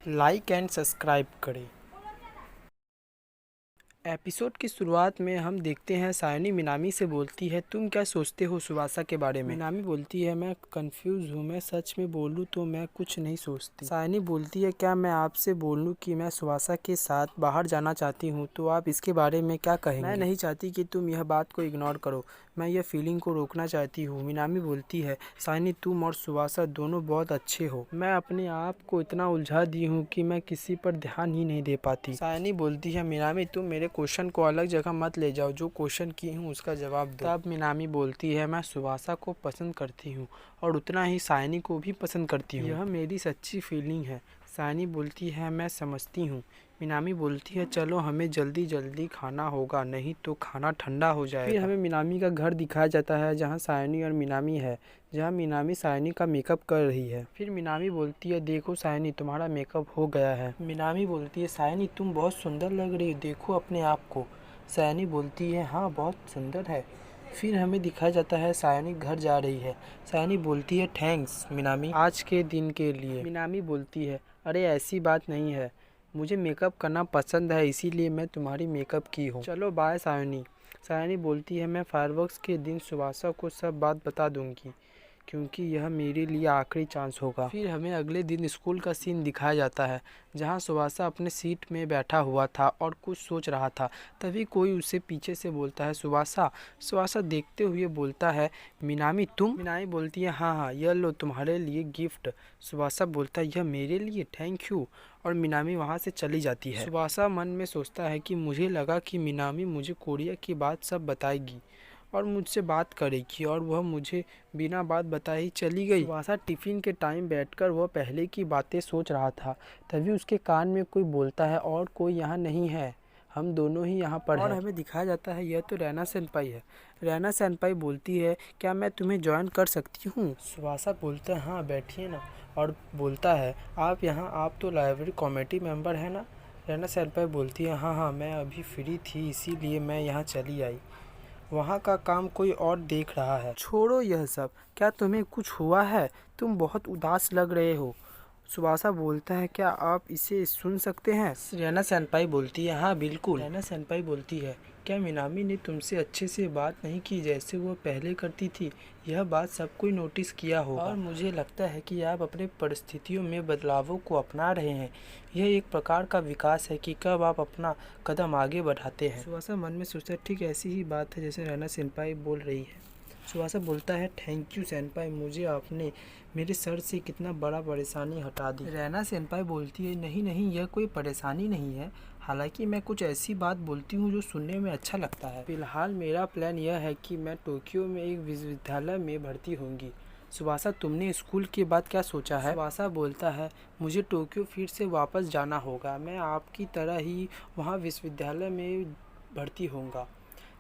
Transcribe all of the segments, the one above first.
Like and subscribe करें। Episode की शुरुआत में हम देखते हैं सायोनी मिनामी से बोलती है, तुम क्या सोचते हो सुवासा के बारे में। मिनामी बोलती है, मैं कंफ्यूज हूँ, मैं सच में बोलूँ तो मैं कुछ नहीं सोचती। सायोनी बोलती है, क्या मैं आपसे बोलूँ कि मैं सुवासा के साथ बाहर जाना चाहती हूँ तो आप इसके बारे में क्या कहेंगे। मैं नहीं चाहती कि तुम यह बात को इग्नोर करो, मैं यह फीलिंग को रोकना चाहती हूँ। मिनामी बोलती है, सायोनी तुम और सुवासा दोनों बहुत अच्छे हो, मैं अपने आप को इतना उलझा दी हूँ कि मैं किसी पर ध्यान ही नहीं दे पाती। सायोनी बोलती है, मिनामी तुम मेरे क्वेश्चन को अलग जगह मत ले जाओ, जो क्वेश्चन की हूँ उसका जवाब दो। तब मिनामी बोलती है, मैं सुवासा को पसंद करती हूँ और उतना ही सायोनी को भी पसंद करती हूँ, यह मेरी सच्ची फीलिंग है। सायोनी बोलती है, मैं समझती हूँ। मिनामी बोलती है, चलो हमें जल्दी जल्दी खाना होगा, नहीं तो खाना ठंडा हो जाएगा। फिर हमें मिनामी का घर दिखाया जाता है जहाँ सायोनी और मिनामी है, जहाँ मिनामी सायोनी का मेकअप कर रही है। फिर मिनामी बोलती है, देखो सायोनी तुम्हारा मेकअप हो गया है। मिनामी बोलती है, सायोनी तुम बहुत सुंदर लग रही हो, देखो अपने आप को। सायोनी बोलती है, हाँ बहुत सुंदर है। फिर हमें दिखाया जाता है सायोनी घर जा रही है। सायोनी बोलती है, थैंक्स मिनामी आज के दिन के लिए। मिनामी बोलती है, अरे ऐसी बात नहीं है, मुझे मेकअप करना पसंद है इसीलिए मैं तुम्हारी मेकअप की हूँ, चलो बाय सायोनी। सायोनी बोलती है, मैं फायरवर्क्स के दिन सुवासा को सब बात बता दूंगी क्योंकि यह मेरे लिए आखिरी चांस होगा। फिर हमें अगले दिन स्कूल का सीन दिखाया जाता है जहां सुवासा अपने सीट में बैठा हुआ था और कुछ सोच रहा था। तभी कोई उसे पीछे से बोलता है, सुवासा। सुवासा देखते हुए बोलता है, मिनामी तुम। मिनामी बोलती है, हाँ हाँ यह लो तुम्हारे लिए गिफ्ट। सुवासा बोलता है, यह मेरे लिए, थैंक यू। और मिनामी वहाँ से चली जाती है। सुवासा मन में सोचता है कि मुझे लगा कि मिनामी मुझे कोरिया की बात सब बताएगी और मुझसे बात करेगी और वह मुझे बिना बात बताए ही चली गई। सुवासा टिफ़िन के टाइम बैठकर वह पहले की बातें सोच रहा था। तभी उसके कान में कोई बोलता है, और कोई यहाँ नहीं है, हम दोनों ही यहाँ पर हैं। और हमें दिखाया जाता है यह तो रैना सेनपाई है। रैना सेनपाई बोलती है, क्या मैं तुम्हें ज्वाइन कर सकती हूँ। सुवासा बोलता है, हाँ बैठिए ना। और बोलता है, आप तो लाइब्रेरी कमेटी मेंबर है ना। रैना सेनपाई बोलती है, हाँ हाँ मैं अभी फ्री थी इसीलिए मैं यहाँ चली आई, वहाँ का काम कोई और देख रहा है। छोड़ो यह सब, क्या तुम्हें कुछ हुआ है, तुम बहुत उदास लग रहे हो। सुवासा बोलता है, क्या आप इसे सुन सकते हैं। रैना सेनपाई बोलती है, हाँ बिल्कुल। रैना सेनपाई बोलती है, क्या मिनामी ने तुमसे अच्छे से बात नहीं की जैसे वो पहले करती थी। यह बात सब कोई नोटिस किया होगा और मुझे लगता है कि आप अपने परिस्थितियों में बदलावों को अपना रहे हैं। यह एक प्रकार का विकास है कि कब आप अपना कदम आगे बढ़ाते हैं। सुवासा मन में सोचता है, ठीक ऐसी ही बात है जैसे रैना सेनपाई बोल रही है। सुवासा बोलता है, थैंक यू सेनपाई, मुझे आपने मेरे सर से कितना बड़ा परेशानी हटा दी। रैना सेनपाई बोलती है, नहीं नहीं यह कोई परेशानी नहीं है, हालांकि मैं कुछ ऐसी बात बोलती हूँ जो सुनने में अच्छा लगता है। फिलहाल मेरा प्लान यह है कि मैं टोक्यो में एक विश्वविद्यालय में भर्ती होंगी। सुवासा तुमने स्कूल के बाद क्या सोचा है। सुवासा बोलता है, मुझे टोक्यो फिर से वापस जाना होगा, मैं आपकी तरह ही वहाँ विश्वविद्यालय में भर्ती होऊंगा।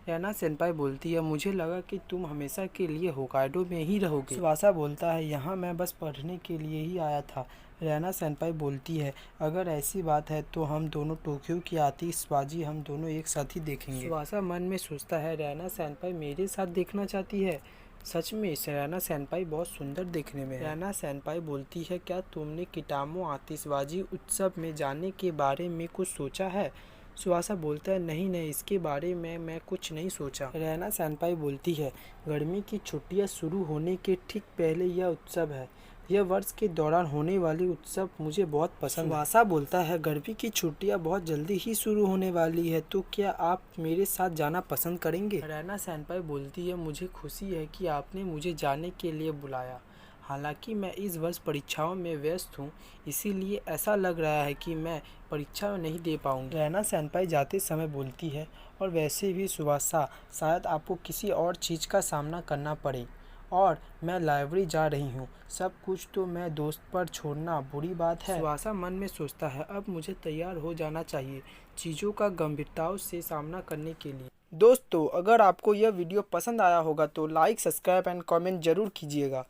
रैना सेनपाई बोलती है, मुझे लगा कि तुम हमेशा के लिए होकाइडो में ही रहोगे। सुवासा बोलता है, यहाँ मैं बस पढ़ने के लिए ही आया था। रैना सेनपाई बोलती है, अगर ऐसी बात है तो हम दोनों टोक्यो की आतिशबाजी हम दोनों एक साथ ही देखेंगे। सुवासा मन में सोचता है, रैना सेनपाई मेरे साथ देखना चाहती है। सच में रैना सेनपाई बहुत सुंदर देखने में है। रैना सेनपाई बोलती है, क्या तुमने किटामो आतिशबाजी उत्सव में जाने के बारे में कुछ सोचा है। सुवासा बोलता है, नहीं नहीं इसके बारे में मैं कुछ नहीं सोचा। रैना सेनपाई बोलती है, गर्मी की छुट्टियां शुरू होने के ठीक पहले यह उत्सव है, यह वर्ष के दौरान होने वाली उत्सव मुझे बहुत पसंद है। सुवासा बोलता है, गर्मी की छुट्टियां बहुत जल्दी ही शुरू होने वाली है तो क्या आप मेरे साथ जाना पसंद करेंगे। रैना सेनपाई बोलती है, मुझे खुशी है कि आपने मुझे जाने के लिए बुलाया, हालांकि मैं इस वर्ष परीक्षाओं में व्यस्त हूँ, इसीलिए ऐसा लग रहा है कि मैं परीक्षा नहीं दे पाऊँगी। रैना सेनपाई जाते समय बोलती है, और वैसे भी सुवासा शायद आपको किसी और चीज़ का सामना करना पड़े और मैं लाइब्रेरी जा रही हूँ, सब कुछ तो मैं दोस्त पर छोड़ना बुरी बात है। सुवासा मन में सोचता है, अब मुझे तैयार हो जाना चाहिए चीज़ों का गंभीरताओं से सामना करने के लिए। दोस्तों अगर आपको यह वीडियो पसंद आया होगा तो लाइक, सब्सक्राइब एंड कमेंट जरूर कीजिएगा।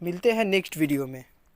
मिलते हैं नेक्स्ट वीडियो में।